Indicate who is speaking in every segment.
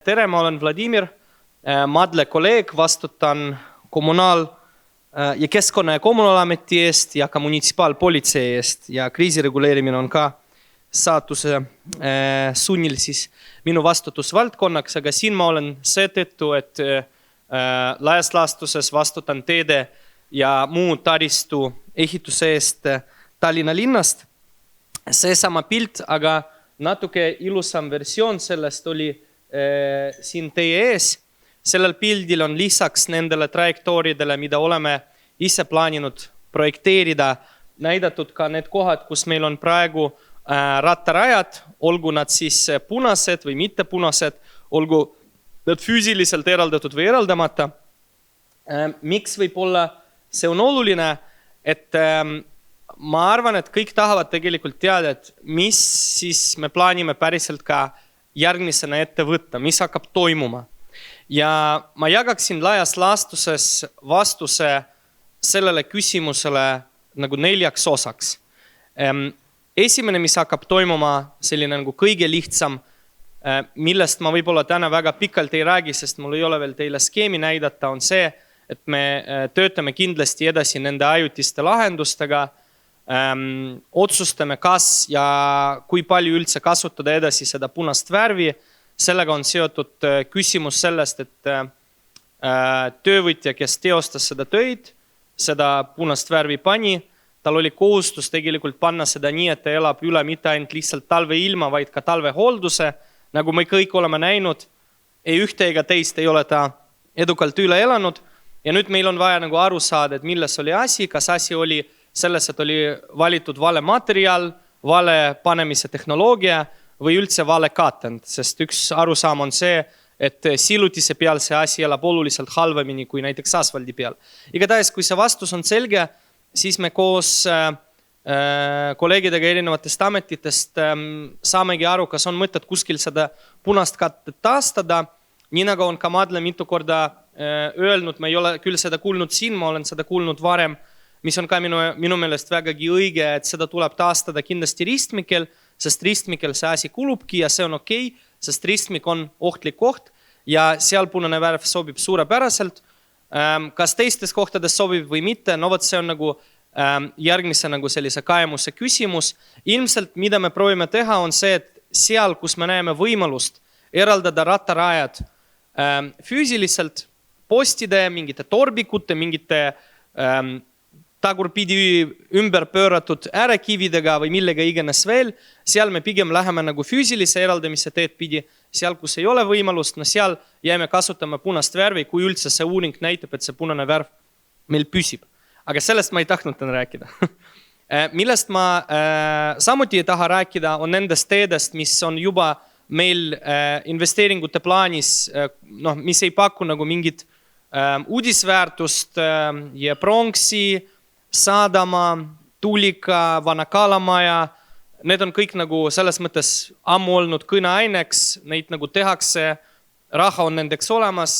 Speaker 1: Tere, ma olen Vladimir, Madle kolleeg, vastutan kommunaal- ja keskkonna- ja kommunaalameti eest ja ka munitsipaalpolitsei eest ja kriisireguleerimine on ka saatuse sunnil siis minu vastutusvaldkonnaks, aga siin ma olen seetõttu, et laias laastuses vastutan teede ja muu taristu ehituse eest Tallinna linnast. Seesama pilt, aga natuke ilusam versioon sellest oli siin teie ees. Sellel pildil on lisaks nendele trajektooridele, mida oleme ise plaaninud projekteerida, näidatud ka need kohad, kus meil on praegu rattarajad, olgu nad siis punased või mitte punased, olgu nad füüsiliselt eraldatud või eraldamata. Miks võib-olla see on oluline, et ma arvan, et kõik tahavad tegelikult teada, et mis siis me plaanime päriselt ka järgmisena ette võtta, mis hakkab toimuma. Ja ma jagaksin laias laastuses vastuse sellele küsimusele nagu 4 osaks. Esimene, mis hakkab toimuma, selline nagu kõige lihtsam, millest ma võib-olla täna väga pikalt ei räägi, sest mul ei ole veel teile skeemi näidata, on see, et me töötame kindlasti edasi nende ajutiste lahendustega, otsustame, kas ja kui palju üldse kasutada edasi seda punast värvi. Sellega on seotud küsimus sellest, et töövõtja, kes teostas seda töid, seda punast värvi pani, tal oli kohustus tegelikult panna seda nii, et ta elab üle mitte ainult lihtsalt talve ilma, vaid ka talve hoolduse. Nagu me kõik oleme näinud, ei ühte ega teist ei ole ta edukalt üle elanud. Ja nüüd meil on vaja nagu aru saada, et milles oli asi, kas asi oli selles, et oli valitud vale materjal, vale panemise tehnoloogia või üldse vale katend, sest üks arusaam on see, et silutise peal see asi elab oluliselt halvemini kui näiteks asfaldi peal. Igatahes, kui see vastus on selge, siis me koos kolleegidega erinevatest ametitest saamegi aru, kas on mõtet kuskil seda punast kattet taastada. Nii nagu on ka Madle mitu korda öelnud, ma ei ole küll seda kuulnud siin, ma olen seda kuulnud varem, mis on ka minu meelest vägagi õige, et seda tuleb taastada kindlasti ristmikel, sest ristmikel see asi kulubki ja see on okei, sest ristmik on ohtlik koht ja seal punane värv sobib suurepäraselt. Kas teistes kohtades sobib või mitte, no võt see on nagu järgmise nagu sellise kaemuse küsimus. Ilmselt, mida me proovime teha, on see, et seal, kus me näeme võimalust eraldada rattarajad füüsiliselt postide, mingite torbikute, mingite tagurpidi ümber pööratud äärekividega või millega iganes veel, seal me pigem läheme nagu füüsilise eraldamise teed pidi, seal, kus ei ole võimalust, no seal jääme kasutama punast värvi, kui üldse see uuring näitab, et see punane värv meil püsib. Aga sellest ma ei tahtnud täna rääkida. Millest ma samuti ei taha rääkida, on nendest teedest, mis on juba meil investeeringute plaanis, mis ei paku nagu mingit uudisväärtust ja pronksi, Sadama, Tulika, Vana Kalamaja. Need on kõik nagu selles mõttes ammu olnud kõneaineks, neid nagu tehakse, raha on nendeks olemas.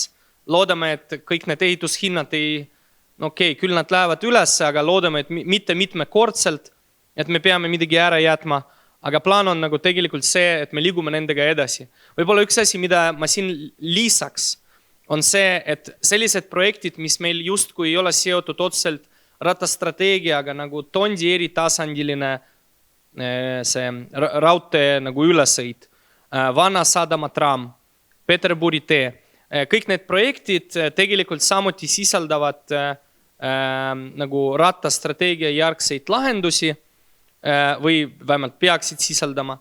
Speaker 1: Loodame, et kõik need ehitushinnad küll nad lähevad üles, aga loodame, et mitte mitmekordselt, et me peame midagi ära jätma. Aga plaan on nagu tegelikult see, et me liigume nendega edasi. Võib-olla üks asi, mida ma siin lisaks, on see, et sellised projektid, mis meil justkui ei ole seotud otseselt rattastrateegiaga, nagu Tondi eritasandiline see raudtee nagu ülesõit, Vana Sadama tram, Peterburi tee. Kõik need projektid tegelikult samuti sisaldavad nagu rattastrateegia järgseid lahendusi või vähemalt peaksid sisaldama,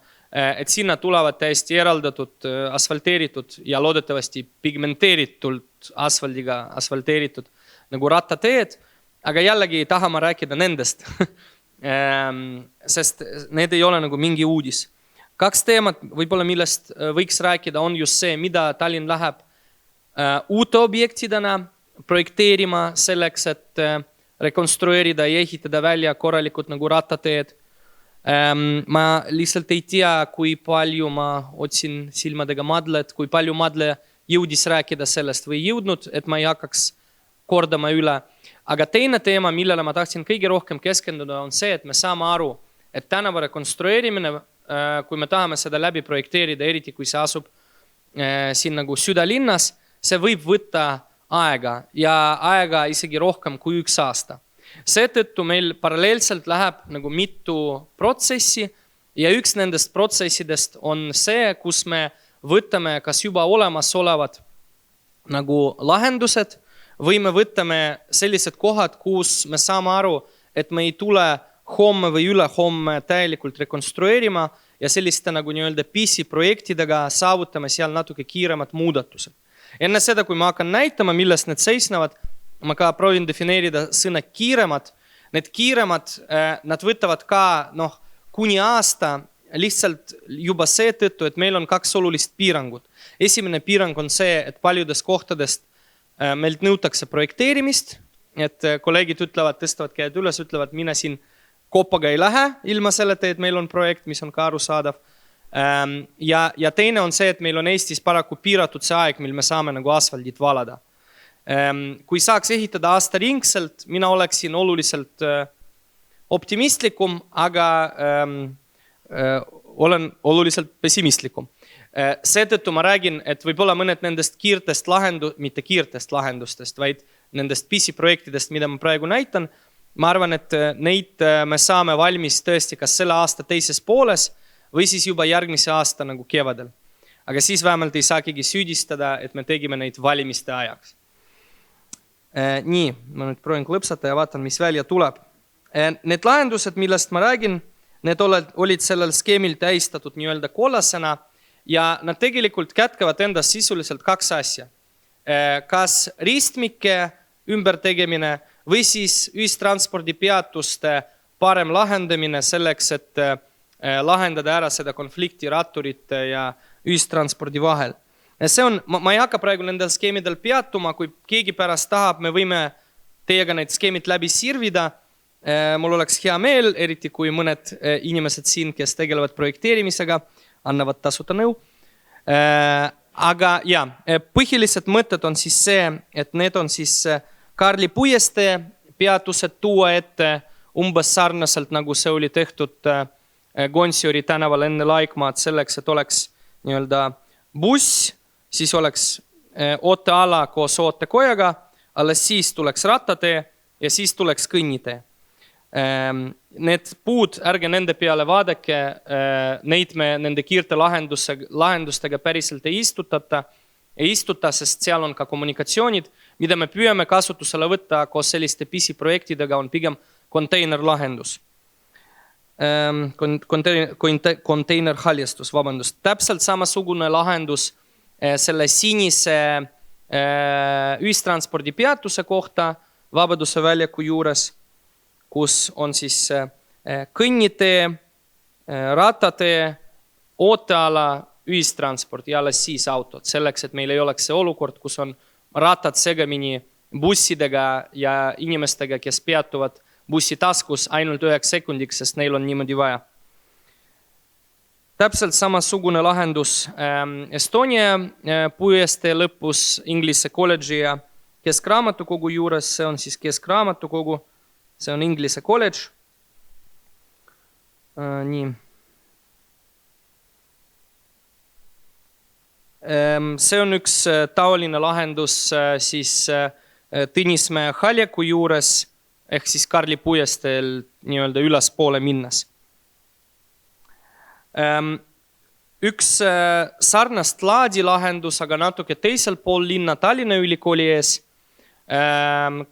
Speaker 1: et sinna tulevad täiesti eraldatud, asfalteeritud ja loodetavasti pigmenteeritult asfaldiga asfalteeritud nagu rattateed. Aga jällegi ei taha ma rääkida nendest, sest need ei ole nagu mingi uudis. 2 teemat, võib-olla millest võiks rääkida, on just see, mida Tallinn läheb uute objektidena projekteerima selleks, et rekonstrueerida ja ehitada välja korralikud nagu rattateed. Ma lihtsalt ei tea, kui palju ma otsin silmadega Madlet, kui palju Madle jõudis rääkida sellest või jõudnud, et ma ei hakkaks kordama üle. Aga teine teema, millele ma tahtsin kõige rohkem keskenduda, on see, et me saame aru, et tänava rekonstrueerimine, kui me tahame seda läbi projekteerida, eriti kui see asub siin nagu südalinnas, see võib võtta aega ja aega isegi rohkem kui 1 aasta. Seetõttu meil paralleelselt läheb nagu mitu protsessi ja üks nendest protsessidest on see, kus me võtame kas juba olemasolevad nagu lahendused või me võtame sellised kohad, kus me saame aru, et me ei tule homme või ülehomme täielikult rekonstrueerima ja selliste nagu nii-öelda PC-projektidega saavutame seal natuke kiiremad muudatused. Enne seda, kui ma hakkan näitama, millest need seisnevad, ma ka proovin defineerida sõna kiiremad. Need kiiremad, nad võtavad ka kuni aasta lihtsalt juba seetõttu, et meil on 2 olulist piirangut. Esimene piirang on see, et paljudest kohtadest meilt nõutakse projekteerimist, et kolleegid ütlevad, tõstavad käed üles, ütlevad, mina siin koppaga ei lähe ilma selleta, et meil on projekt, mis on ka arusaadav. Ja teine on see, et meil on Eestis paraku piiratud see aeg, mil me saame nagu asfaldit valada. Kui saaks ehitada aastaringselt, mina oleksin oluliselt optimistlikum, aga olen oluliselt pessimistlikum. Seetõttu ma räägin, et võib-olla mõned nendest mitte kiirtest lahendustest, vaid nendest PC-projektidest, mida ma praegu näitan, ma arvan, et neid me saame valmis tõesti kas selle aasta teises pooles või siis juba järgmise aasta nagu kevadel. Aga siis vähemalt ei saa keegi süüdistada, et me tegime neid valimiste ajaks. Nii, ma nüüd proovin klõpsata ja vaatan, mis välja tuleb. Need lahendused, millest ma räägin, need olid sellel skeemil tähistatud nii-öelda kollasena ja nad tegelikult kätkevad endas sisuliselt 2 asja. Kas ristmike ümbertegemine või siis ühistranspordipeatuste parem lahendamine selleks, et lahendada ära seda konflikti ratturite ja ühistranspordi vahel. See on, ma ei hakka praegu nendel skeemidel peatuma, kui keegi pärast tahab, me võime teiega need skeemid läbi sirvida. Mul oleks hea meel, eriti kui mõned inimesed siin, kes tegelevad projekteerimisega, annavad tasuta nõu. Aga ja, põhilised mõtted on siis see, et need on siis Karli puiestee peatused tuua ette umbes sarnaselt, nagu see oli tehtud Gonsiori tänaval enne Laikmaad selleks, et oleks nii-öelda buss, siis oleks ooteala koos ootekojaga, alles siis tuleks rattatee ja siis tuleks kõnnitee. Need puud, ärge nende peale vaadake, neid me nende kiirte lahendustega päriselt ei istuta, sest seal on ka kommunikatsioonid, mida me püüame kasutusele võtta koos selliste PC-projektidega on pigem konteinerlahendus. Konteinerhaljastus, vabandust. Täpselt samasugune lahendus selle sinise ühistranspordi peatuse kohta Vabaduse väljaku juures, kus on siis kõnnitee, rattatee, ooteala, ühistransport ja alles siis autod. Selleks, et meil ei oleks see olukord, kus on rattad segamini bussidega ja inimestega, kes peatuvad bussi taskus ainult 9 sekundiks, sest neil on niimoodi vaja. Täpselt samasugune lahendus Estonia puiestee lõpus Inglise kolledži ja Keskraamatukogu juures, see on siis Keskraamatukogu, see on Inglise kolledž. Nii. See on üks taoline lahendus siis Tõnismäe Haljaku juures, ehk siis Karli puiesteel nii-öelda ülespoole minnes. Üks sarnast laadi lahendus, aga natuke teisel pool linna Tallinna Ülikooli ees,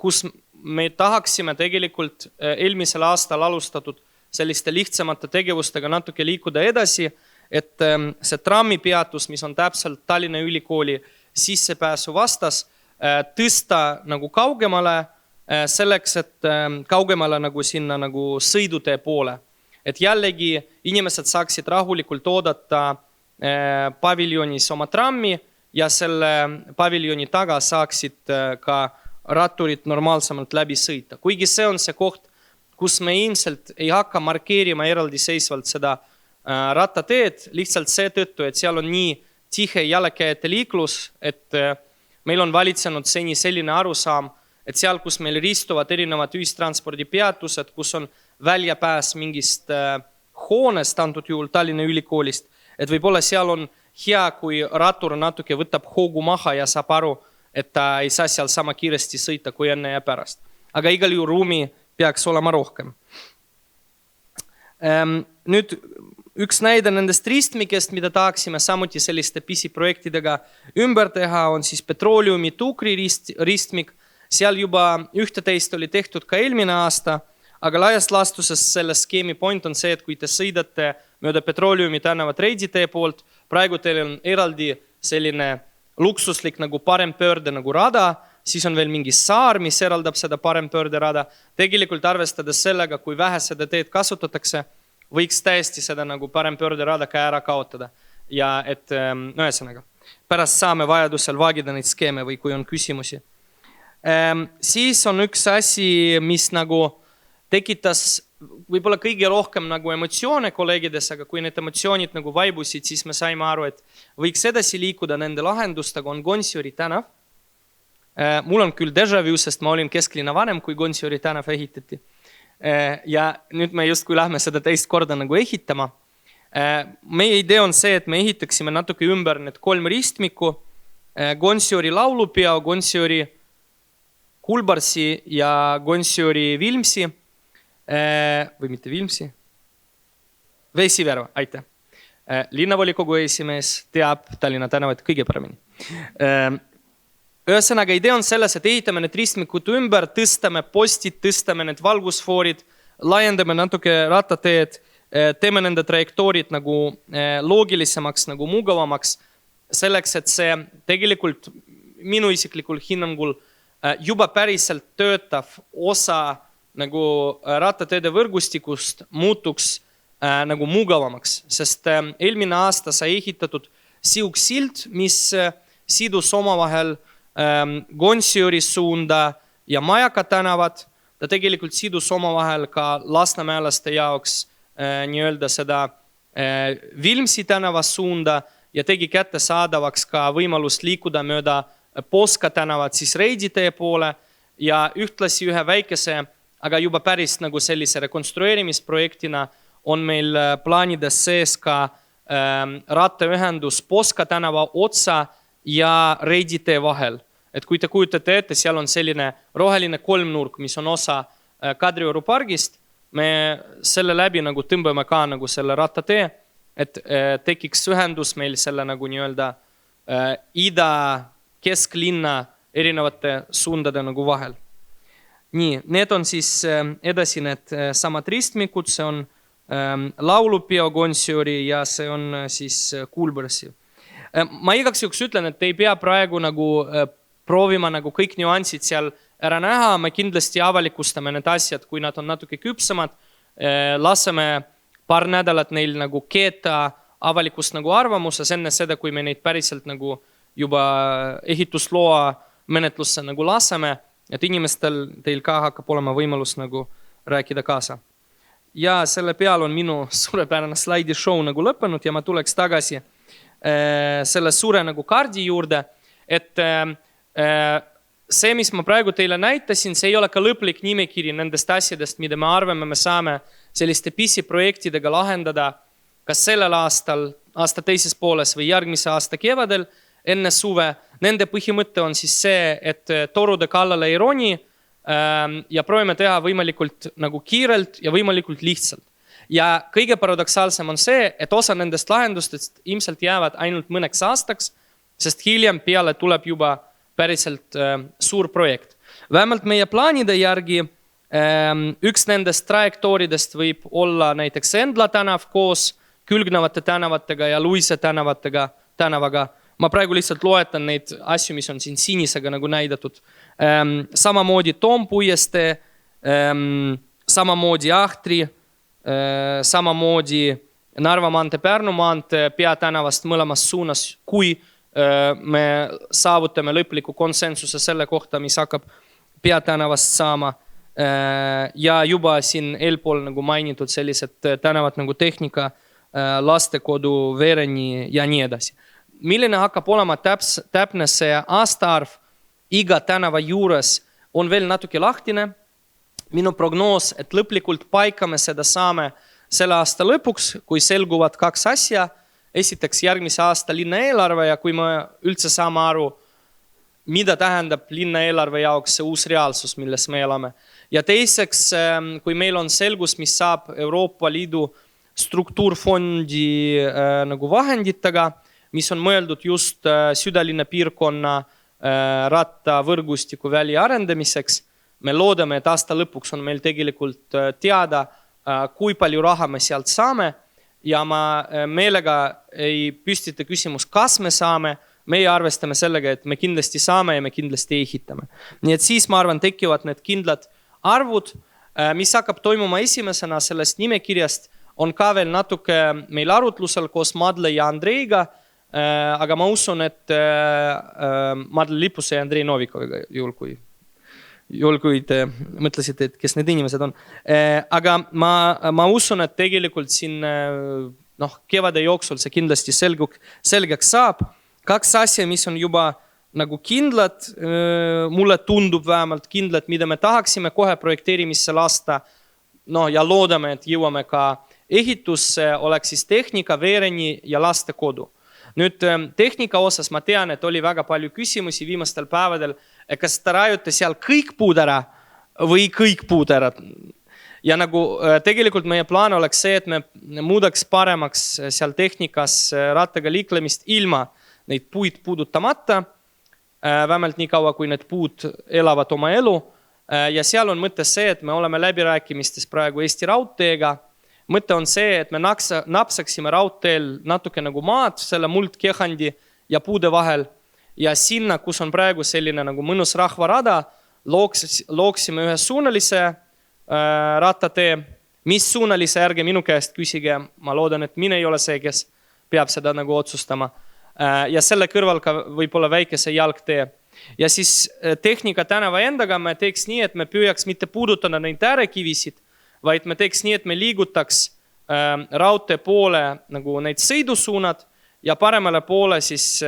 Speaker 1: kus me tahaksime tegelikult eelmisel aastal alustatud selliste lihtsamate tegevustega natuke liikuda edasi, et see trammipeatus, mis on täpselt Tallinna Ülikooli sissepääsu vastas, tõsta nagu kaugemale, selleks, et kaugemale nagu sinna nagu sõidutee poole. Et jällegi inimesed saaksid rahulikult oodata paviljonis oma trammi ja selle paviljoni taga saaksid ka ratturid normaalsemalt läbi sõita. Kuigi see on see koht, kus me ilmselt ei hakka markeerima eraldiseisvalt seda rattateed, lihtsalt seetõttu, et seal on nii tihe jalakäijate liiklus, et meil on valitsenud seni selline arusaam, et seal, kus meil ristuvad erinevad ühistranspordipeatused, kus on väljapääs mingist hoonest, antud juhul Tallinna Ülikoolist, et võib-olla seal on hea, kui rattur natuke võtab hoogu maha ja saab aru, et ta ei saa seal sama kiiresti sõita kui enne ja pärast. Aga igal juhul ruumi peaks olema rohkem. Nüüd üks näide nendest ristmikest, mida tahaksime samuti selliste pisiprojektidega ümber teha, on siis petrooleumi tuukri ristmik. Seal juba 11 oli tehtud ka eelmine aasta, aga laias laastuses selle skeemi point on see, et kui te sõidate mööda petrooleumi tänavat Reiditee poolt, praegu teil on eraldi selline luksuslik nagu parempöörde nagu rada, siis on veel mingi saar, mis eraldab seda parempöörde rada. Tegelikult arvestades sellega, kui vähe seda teed kasutatakse, võiks täiesti seda nagu parempöörde rada ka ära kaotada. Ja et ühesõnaga, pärast saame vajadusel vaagida neid skeeme või kui on küsimusi. Siis on üks asi, mis nagu tekitas võib-olla kõige rohkem nagu emotsioone kolleegides, aga kui need emotsioonid nagu vaibusid, siis me saime aru, et võiks edasi liikuda nende lahendustega, on Gonsiori tänav. Mul on küll déjà vu, sest ma olin kesklinna vanem, kui Gonsiori tänav ehitati. Ja nüüd me just kui lähme seda teist korda nagu ehitama. Meie idee on see, et me ehitaksime natuke ümber need 3 ristmiku, Gonsiori laulupeo, Gonsiori Kulbarsi ja Gonsiori Vilmsi, või mitte Vilmsi, Vesiverva, aitäh. Linnavolikogu esimees teab Tallinna tänavat kõige paremini. Ühesõnaga, idee on selles, et ehitame need ristmikud ümber, tõstame postid, tõstame need valgusfoorid, laiendame natuke rattateed, teeme nende trajektoorid nagu loogilisemaks, nagu mugavamaks, selleks, et see tegelikult minu isiklikul hinnangul juba päriselt töötav osa nagu rattateede võrgustikust muutuks nagu mugavamaks, sest eelmine aasta sai ehitatud siuksild, mis sidus omavahel Gonsiori suunda ja Majaka tänavad. Ta tegelikult sidus omavahel ka lasnamäelaste jaoks nii-öelda seda Vilmsi tänava suunda ja tegi kättesaadavaks ka võimalust liikuda mööda Poska tänavat siis Reiditee poole ja ühtlasi ühe väikese, aga juba päris nagu sellise rekonstrueerimisprojektina on meil plaanides sees ka rattaühendus Poska tänava otsa ja Reiditee vahel. Et kui te kujutate ette, seal on selline roheline kolmnurk, mis on osa Kadrioru pargist. Me selle läbi nagu tõmbame ka nagu selle rattatee, et tekiks ühendus meil selle nagu nii-öelda ida kesklinna erinevate suundade nagu vahel. Nii, need on siis edasi need samad ristmikud, see on laulupeo Gonsiori ja see on siis Kulbarsi. Ma igaks juhuks ütlen, et ei pea praegu nagu proovima nagu kõik nüansid seal ära näha, me kindlasti avalikustame need asjad, kui nad on natuke küpsemad, laseme paar nädalat neil nagu keeta avalikust nagu arvamuses enne seda, kui me neid päriselt nagu juba ehitusloa menetlusse nagu laseme, et inimestel teil ka hakkab olema võimalus nagu rääkida kaasa. Ja selle peal on minu suurepärane slaidishow nagu lõppenud ja ma tuleks tagasi selle suure nagu kaardi juurde, et see, mis ma praegu teile näitasin, see ei ole ka lõplik nimekiri nendest asjadest, mida me arvame, me saame selliste pisiprojektidega lahendada kas sellel aastal, aasta teises pooles või järgmise aasta kevadel enne suve. Nende põhimõte on siis see, et torude kallale ei roni ja proovime teha võimalikult nagu kiirelt ja võimalikult lihtsalt. Ja kõige paradoksaalsem on see, et osa nendest lahendustest ilmselt jäävad ainult mõneks aastaks, sest hiljem peale tuleb juba päriselt suur projekt. Vähemalt meie plaanide järgi üks nendest trajektooridest võib olla näiteks Endla tänav koos külgnevate tänavatega ja Luise tänavaga. Ma praegu lihtsalt loetan neid asju, mis on siin sinisega nagu näidatud. Samamoodi Toompuiestee, samamoodi Ahtri, samamoodi Narva maantee, Pärnu maantee peatänavast mõlemas suunas, kui me saavutame lõpliku konsensuse selle kohta, mis hakkab peatänavast saama ja juba siin eelpool nagu mainitud sellised tänavad nagu Tehnika, Lastekodu, Vereni ja nii edasi. Milline hakkab olema täpne see aastaarv iga tänava juures on veel natuke lahtine. Minu prognoos, et lõplikult paika me seda saame selle aasta lõpuks, kui selguvad kaks asja. esiteks järgmise aasta linna eelarve ja kui me üldse saame aru, mida tähendab linna eelarve jaoks see uus reaalsus, milles me elame. Ja teiseks, kui meil on selgus, mis saab Euroopa Liidu struktuurfondi nagu vahenditega, mis on mõeldud just südalinna piirkonna rattavõrgustiku väliarendamiseks. Me loodame, et aasta lõpuks on meil tegelikult teada, kui palju raha me sealt saame ja ma meelega ei püstita küsimus, kas me saame. Meie arvestame sellega, et me kindlasti saame ja me kindlasti ehitame. Nii et siis, ma arvan, tekivad need kindlad arvud, mis hakkab toimuma esimesena sellest nimekirjast, on ka veel natuke meil arutlusel koos Madle ja Andreiga, aga ma usun, et Madle Lipuse ja Andrei Novikoviga, juhul kui te mõtlesite, et kes need inimesed on. Aga ma usun, et tegelikult siin kevade jooksul see kindlasti selgeks saab. Kaks asja, mis on juba nagu kindlad, mulle tundub vähemalt kindlad, mida me tahaksime kohe projekteerimisse lasta. Ja loodame, et jõuame ka ehitusse, oleks siis tehnika, veereni ja lastekodu. Nüüd tehnika osas ma tean, et oli väga palju küsimusi viimastel päevadel, kas te rajute seal kõik puud ära või kõik puud ära. Ja nagu tegelikult meie plaan oleks see, et me muudaks paremaks seal tehnikas rattaga liiklemist ilma neid puid puudutamata, vähemalt nii kaua, kui need puud elavad oma elu. Ja seal on mõte see, et me oleme läbirääkimistes praegu Eesti Raudteega. Mõte on see, et me napsaksime raudteel natuke nagu maad, selle muldkehandi ja puude vahel. Ja sinna, kus on praegu selline nagu mõnus rahvarada, looksime ühe suunalise rattatee. Mis suunalise, ärge minu käest küsige. Ma loodan, et mine ei ole see, kes peab seda nagu otsustama. Ja selle kõrval ka võib-olla väikese jalgtee. Ja siis tehnika tänava endaga me teeks nii, et me püüaks mitte puudutada neid äärekivisid, vaid me teeks nii, et me liigutaks raudtee poole nagu neid sõidusuunad ja paremale poole siis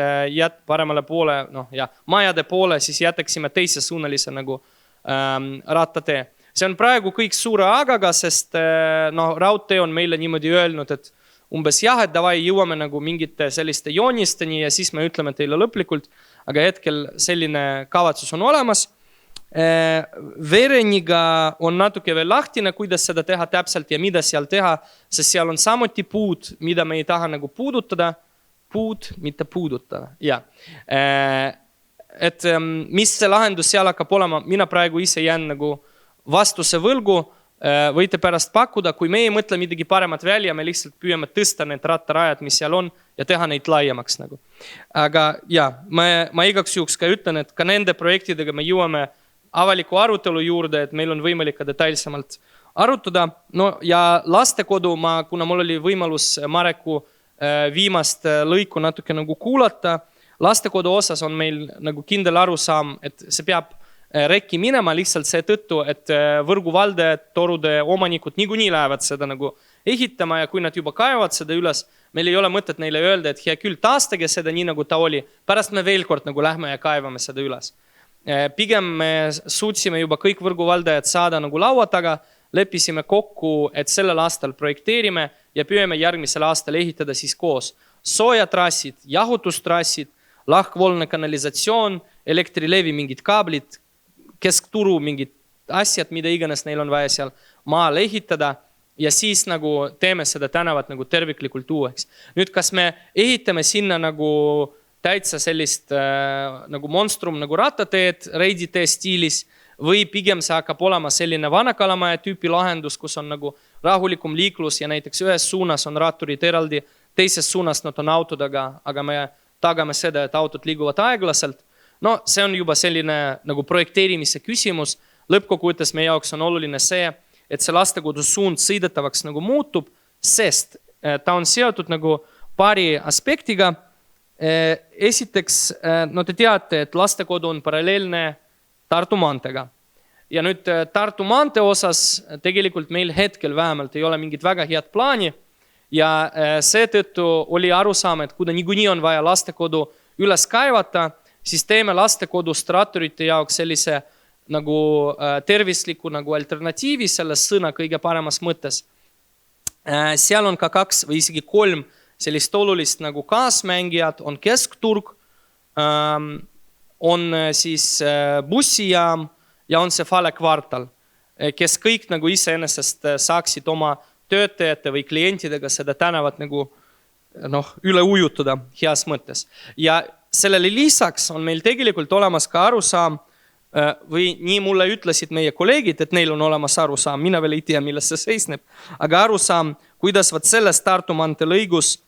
Speaker 1: majade poole siis jätaksime teise suunalise nagu rattatee. See on praegu kõik suure agaga, sest raudtee on meile niimoodi öelnud, et umbes jah, et davai jõuame nagu mingite selliste joonisteni ja siis me ütleme teile lõplikult, aga hetkel selline kavatsus on olemas. Vereniga on natuke veel lahtine, kuidas seda teha täpselt ja mida seal teha, sest seal on samuti puud, mida me ei taha nagu puudutada. Puud, mitte puudutada. Ja. Et mis see lahendus seal hakkab olema, mina praegu ise jään nagu vastuse võlgu, võite pärast pakkuda, kui me ei mõtle midagi paremat välja, me lihtsalt püüame tõsta need rattarajad, mis seal on ja teha neid laiemaks nagu. Aga ma igaks juhuks ka ütlen, et ka nende projektidega me jõuame avaliku arutelu juurde, et meil on võimalik ka detailsemalt arutada. Ja lastekodu, kuna mul oli võimalus Mareku viimast lõiku natuke nagu kuulata, lastekodu osas on meil nagu kindel arusaam, et see peab rekki minema lihtsalt seetõttu, et võrguvaldajad, torude omanikud niikuinii lähevad seda nagu ehitama ja kui nad juba kaevavad seda üles, meil ei ole mõtet neile öelda, et hea küll, taastage seda nii nagu ta oli, pärast me veel kord nagu lähme ja kaevame seda üles. Pigem me suutsime juba kõik võrguvaldajad saada nagu laua taga, leppisime kokku, et sellel aastal projekteerime ja püüame järgmisel aastal ehitada siis koos soojatrassid, jahutustrassid, lahkvoolne kanalisatsioon, elektrilevi mingid kaablid, keskturu mingid asjad, mida iganes neil on vaja seal maal ehitada ja siis nagu teeme seda tänavat nagu terviklikult uueks. Nüüd, kas me ehitame sinna nagu täitsa sellist nagu monstrum nagu rattateed reiditee stiilis või pigem see hakkab olema selline Vana-Kalamaja tüüpi lahendus, kus on nagu rahulikum liiklus ja näiteks ühes suunas on ratturid eraldi, teises suunas nad on autodega, aga me tagame seda, et autod liiguvad aeglaselt. See on juba selline nagu projekteerimise küsimus. Lõppkokkuvõttes meie jaoks on oluline see, et see lastekodu suund sõidetavaks nagu muutub, sest ta on seotud nagu paari aspektiga. Esiteks, te teate, et lastekodu on paralleelne Tartu maanteega. Ja nüüd Tartu maantee osas tegelikult meil hetkel vähemalt ei ole mingit väga head plaani ja seetõttu oli arusaam, et kui niikuinii on vaja lastekodu üles kaevata, siis teeme lastekodust ratturite jaoks sellise nagu tervisliku nagu alternatiivi selles sõna kõige paremas mõttes. Seal on ka 2 või isegi 3 sellist olulist nagu kaasmängijad, on keskturg, on siis bussijaam ja on see Fale kvartal, kes kõik nagu iseenesest saaksid oma töötajate või klientidega seda tänavat nagu üle ujutada heas mõttes. Ja sellele lisaks on meil tegelikult olemas ka arusaam, või nii mulle ütlesid meie kolleegid, et neil on olemas arusaam, mina veel ei tea, milles see seisneb, aga arusaam, kuidas selles Tartu maantee lõigus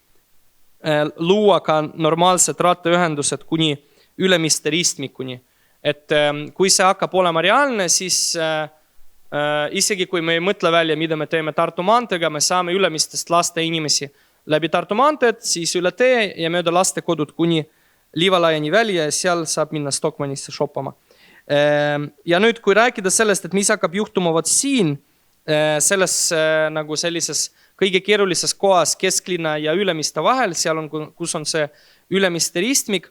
Speaker 1: luua ka normaalsed rattaühendused kuni Ülemiste ristmikuni. Et kui see hakkab olema reaalne, siis isegi kui me ei mõtle välja, mida me teeme Tartu maanteega, me saame Ülemistest laste inimesi läbi Tartu maanteed, siis üle tee ja mööda lastekodud kuni Liivalaiani välja ja seal saab minna Stockmannisse shoppama. Ja nüüd, kui rääkida sellest, et mis hakkab juhtuma siin, selles nagu sellises kõige keerulises kohas kesklinna ja Ülemiste vahel, seal on, kus on see Ülemiste ristmik,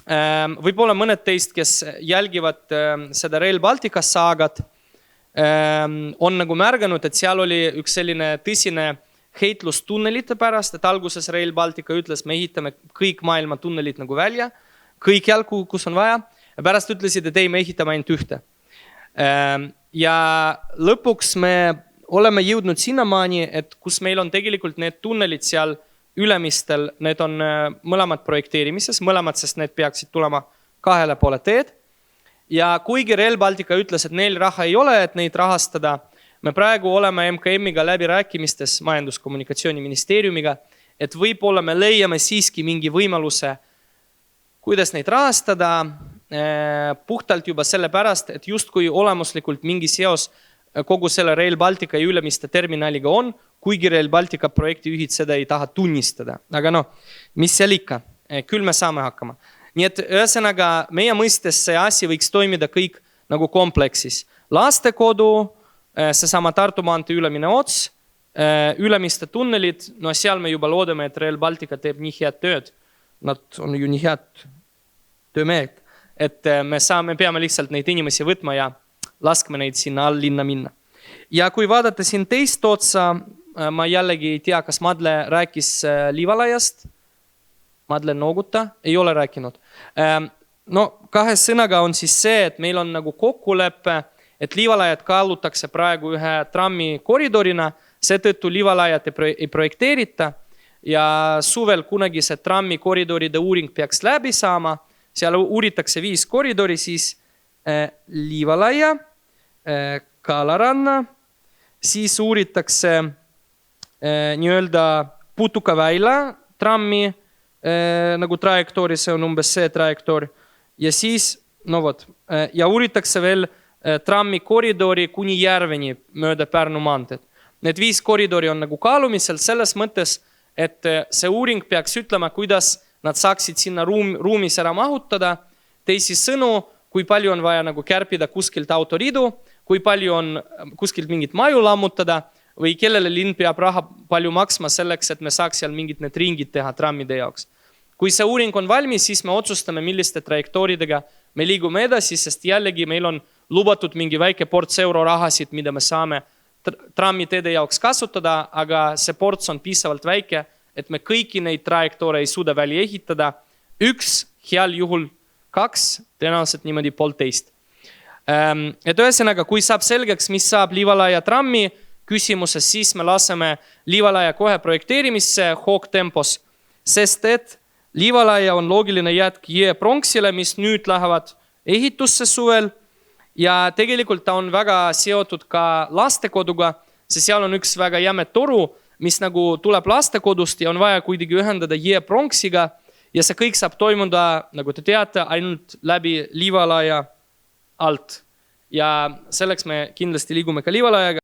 Speaker 1: võib-olla mõned teist, kes jälgivad seda Rail Baltica saagat, on nagu märganud, et seal oli üks selline tõsine heitlus tunnelite pärast, et alguses Rail Baltica ütles, me ehitame kõik maailma tunnelid nagu välja, kõikjal, kus on vaja, ja pärast ütlesid, et ei, me ehitame ainult ühte. Ja lõpuks me oleme jõudnud sinnamaani, et kus meil on tegelikult need tunnelid seal Ülemistel, need on mõlemad projekteerimises, mõlemad, sest need peaksid tulema 2 poole teed. Ja kuigi Rail Baltica ütles, et neil raha ei ole, et neid rahastada, me praegu oleme MKM-iga läbi rääkimistes Majandus-Kommunikatsiooniministeeriumiga, et võib-olla me leiame siiski mingi võimaluse, kuidas neid rahastada, puhtalt juba sellepärast, et justkui olemuslikult mingi seos kogu selle Rail Baltica ja Ülemiste terminaliga on, kuigi Rail Baltica projektijuhid seda ei taha tunnistada. Aga mis seal ikka, küll me saame hakkama. Nii et ühesõnaga meie mõistes see asi võiks toimida kõik nagu kompleksis. Lastekodu, seesama Tartu maantee ülemine ots, Ülemiste tunnelid, seal me juba loodame, et Rail Baltica teeb nii head tööd. Nad on ju nii head töömehed, et me peame lihtsalt neid inimesi võtma ja laskme neid sinna all linna minna. Ja kui vaadata siin teist otsa, ma jällegi ei tea, kas Madle rääkis Liivalaiast. Madle nooguta, ei ole rääkinud. 2 sõnaga on siis see, et meil on nagu kokkulepe, et Liivalaiad kaalutakse praegu ühe trammi koridorina, seetõttu Liivalaiad ei projekteerita ja suvel kunagi see trammi koridoride uuring peaks läbi saama. Seal uuritakse 5 koridori, siis Liivalaia, Kalaranna, siis uuritakse nii-öelda Putukaväila trammi nagu trajektoori, see on umbes see trajektoor. Ja siis, ja uuritakse veel trammi koridori kuni Järveni mööda Pärnu maanteed. Need 5 koridori on nagu kaalumisel selles mõttes, et see uuring peaks ütlema, kuidas nad saaksid sinna ruumis ära mahutada. Teisisõnu, kui palju on vaja nagu kärpida kuskilt autoridu, kui palju on kuskilt mingit maju lammutada või kellele linn peab raha palju maksma selleks, et me saaks seal mingid need ringid teha trammide jaoks. Kui see uuring on valmis, siis me otsustame, milliste trajektooridega me liigume edasi, sest jällegi meil on lubatud mingi väike ports eurorahasid, mida me saame trammiteede jaoks kasutada, aga see ports on piisavalt väike, et me kõiki neid trajektoore ei suuda välja ehitada. 1, heal juhul 2, tõenäoliselt niimoodi 1,5. Et ühesõnaga, kui saab selgeks, mis saab Liivalaia trammi küsimuses, siis me laseme Liivalaia kohe projekteerimisse hoogtempos, sest et Liivalaia on loogiline jätk Jõe-Pronksile, mis nüüd lähevad ehitusse suvel ja tegelikult ta on väga seotud ka lastekoduga, sest seal on üks väga jäme toru, mis nagu tuleb lastekodust ja on vaja kuidagi ühendada Jõe-Pronksiga ja see kõik saab toimuda, nagu te teate, ainult läbi Liivalaia alt. Ja selleks me kindlasti liigume ka Liivalaiaga.